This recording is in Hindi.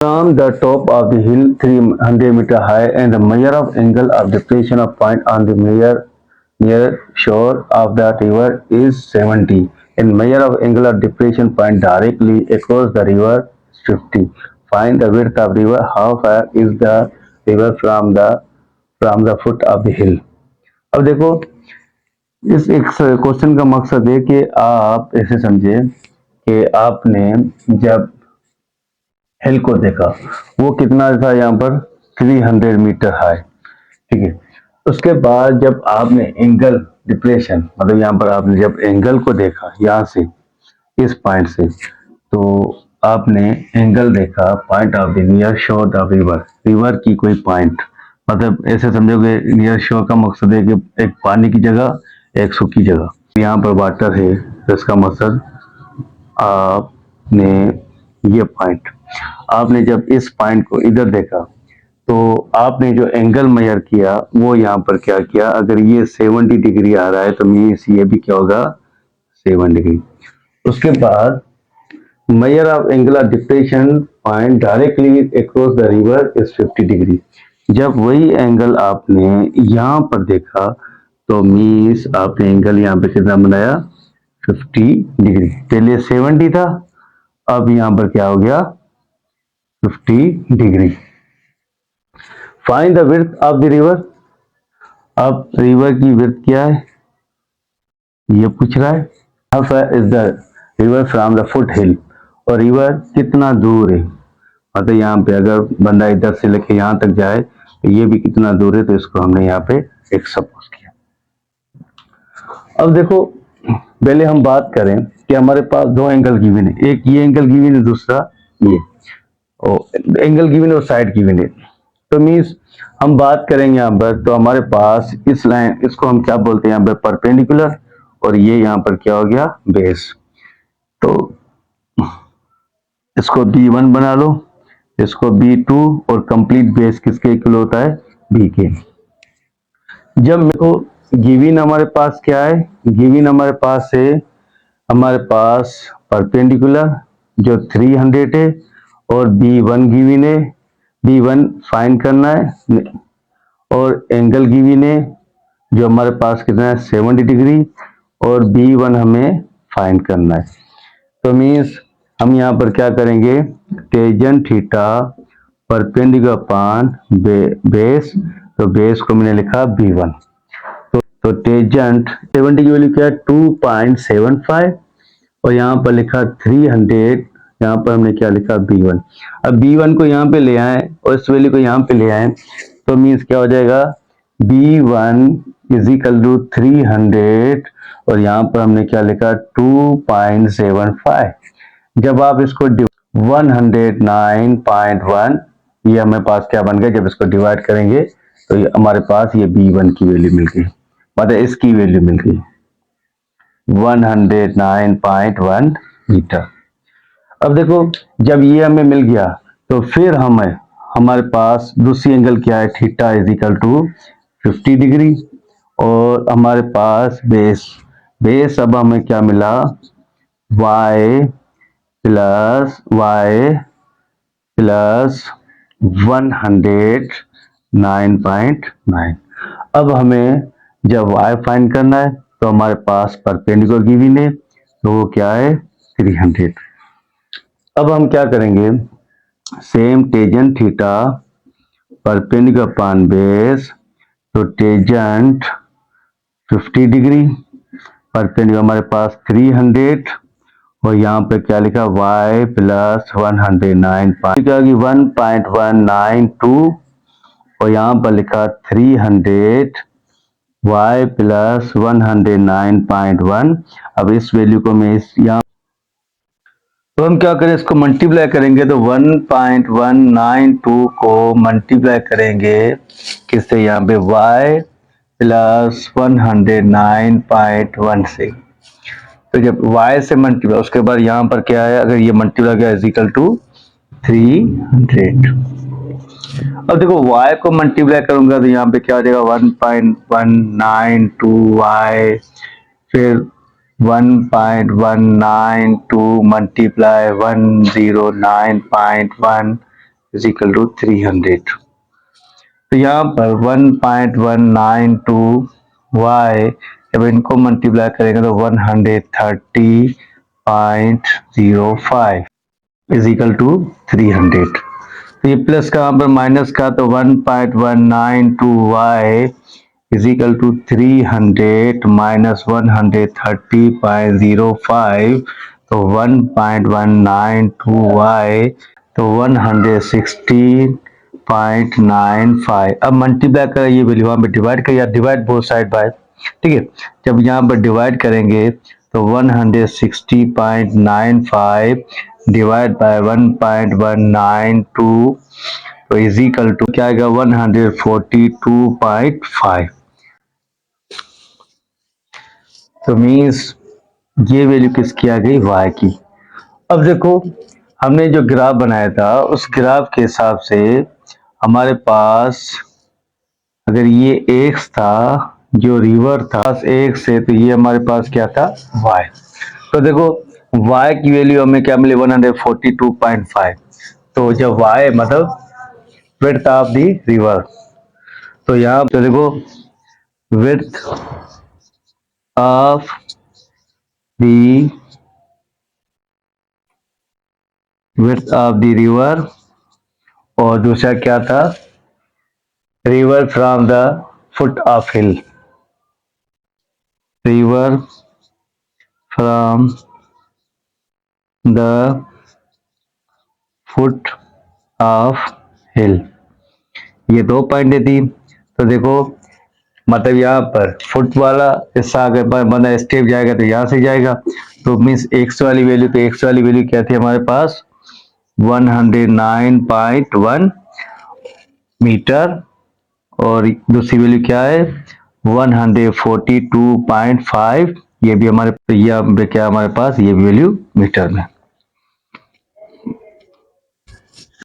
From the top of the hill 300 meter high and the measure of angle of depression of point on the near shore of the river is 70 and measure of angle of depression point directly across the river is 50. Find the width of river. How far is the river from the foot of the hill. अब देखो इस एक क्वेश्चन का मकसद है कि आप ऐसे समझे कि आपने जब हिल को देखा, वो कितना था यहाँ पर 300 मीटर हाई, ठीक है। उसके बाद जब आपने एंगल डिप्रेशन, मतलब यहाँ पर आपने जब एंगल को देखा यहाँ से, इस पॉइंट से, तो आपने एंगल देखा पॉइंट ऑफ द नियर शोर ऑफ रिवर की कोई पॉइंट, मतलब ऐसे समझोगे नियर शोर का मकसद है कि एक पानी की जगह एक सूखी जगह, यहाँ पर वाटर है, तो इसका मकसद आपने ये पॉइंट, आपने जब इस पॉइंट को इधर देखा तो आपने जो एंगल मेजर किया वो यहाँ पर क्या किया, अगर ये 70 डिग्री आ रहा है तो मीन्स ये भी क्या होगा 7 डिग्री। उसके बाद measure of angle of depression point directly across the river is 50 degree. जब वही एंगल आपने यहाँ पर देखा तो मीन्स आपने एंगल यहाँ पे कितना बनाया 50 डिग्री। पहले 70 था, अब यहाँ पर क्या हो गया 50 degree. Find the width of the river. अब रिवर की विड्थ क्या है ये पूछ रहा है। How far is the river from the foot hill, और रिवर कितना दूर है, मतलब यहाँ पे अगर बंदा इधर से लेके यहाँ तक जाए तो ये भी कितना दूर है, तो इसको हमने यहाँ पे एक सपोज किया। अब देखो पहले हम बात करें कि हमारे पास दो एंगल गिवन है, एक ये एंगल गिवन है, दूसरा ये एंगल गिवन और साइड गिवन है। तो मीन्स हम बात करेंगे यहाँ पर, तो हमारे पास इस लाइन, इसको हम क्या बोलते हैं यहाँ पर परपेंडिकुलर, और ये यहाँ पर क्या हो गया बेस। तो इसको B1 बना लो, इसको B2, और कंप्लीट बेस किसके इक्वल होता है B के। जब मेरे को गिवन हमारे पास क्या है, गिवन हमारे पास है, हमारे पास परपेंडिकुलर जो 300 है और B1 गिवन है, B1 फाइंड करना है, और एंगल गिवन है जो हमारे पास कितना है 70 डिग्री, और B1 हमें फाइंड करना है। तो मीन्स हम यहाँ पर क्या करेंगे, tangent theta perpendicular upon base, तो बेस को मैंने लिखा B1। तो टेंजेंट 70 की वैल्यू क्या है 2.75, और यहाँ पर लिखा 300, यहाँ पर हमने क्या लिखा B1। अब B1 को यहाँ पे ले आए और इस वैल्यू को यहाँ पे ले आए, तो मीन्स क्या हो जाएगा B1 इज इक्वल टू 300, और यहाँ पर हमने क्या लिखा 2.75। जब आप इसको 109.1, ये हमें पास क्या बन गया, जब इसको डिवाइड करेंगे तो ये हमारे पास ये B1 की वैल्यू मिल गई, मतलब इसकी वैल्यू मिल गई 109.1 मीटर। अब देखो जब ये हमें मिल गया तो फिर हमारे पास दूसरी एंगल क्या है, theta is equal to 50 degree, और हमारे पास बेस अब हमें क्या मिला y प्लस 109.9। अब हमें जब y फाइंड करना है तो हमारे पास परपेंडिकुलर गिवन है, तो वो क्या है 300। अब हम क्या करेंगे, same tangent theta perpendicular upon base, तो टेंजेंट 50 डिग्री, परपेंडिकुलर हमारे पास 300, और यहाँ पे क्या लिखा y प्लस 109.192, और यहाँ पर लिखा 300 y प्लस 109.1। अब इस वैल्यू को मैं इस यहाँ, तो हम क्या करें, इसको मल्टीप्लाई करेंगे, तो 1.192 को मल्टीप्लाई करेंगे किससे, यहाँ पे y प्लस 109.1 से। तो जब y से मल्टीप्लाई, उसके बाद यहाँ पर क्या है, अगर ये मल्टीप्लाई किया इज इक्वल टू 300। अब देखो y को मल्टीप्लाई करूंगा तो यहाँ पे क्या हो जाएगा 1.192y, फिर 1.192 मल्टीप्लाई 109.1, इज इक्वल टू 300। तो यहाँ पर 1.192 y, जब इनको मल्टीप्लाई करेंगे तो 130.05 इज इक्वल टू 300। तो ये प्लस का यहाँ पर माइनस का, तो 1.192 y is equal to 300 minus 130.05, तो 1.192 y, तो 116.95। अब मल्टीप्लाई कर ये वैल्यू वहाँ पे डिवाइड कर, या डिवाइड बोथ साइड बाय, ठीक है। जब यहाँ पर डिवाइड करेंगे तो 160.95 डिवाइड बाय 1.192, तो इज इक्वल टू क्या आएगा 142.5। तो मीन्स ये वैल्यू किसकी आ गई, y की। अब देखो हमने जो ग्राफ बनाया था उस ग्राफ के हिसाब से हमारे पास अगर ये x था, जो रिवर था x से, तो ये हमारे पास क्या था, y। तो देखो y की वैल्यू हमें क्या मिली 142.5। तो जब y मतलब विड्थ ऑफ द रिवर, तो यहाँ तो देखो विड्थ ऑफ द रिवर, और दूसरा क्या था, river from the foot of hill, river from the foot of hill, ये दो पॉइंट थी। तो देखो मतलब यहाँ पर फुट वाला हिस्सा अगर बंदा स्टेप जाएगा तो यहाँ से जाएगा, तो मीन्स एक्स वाली वैल्यू, तो एक्स वाली वैल्यू क्या थी हमारे पास 109.1 मीटर, और दूसरी वैल्यू क्या है 142.5, ये भी हमारे, ये क्या हमारे पास, ये भी वैल्यू मीटर में।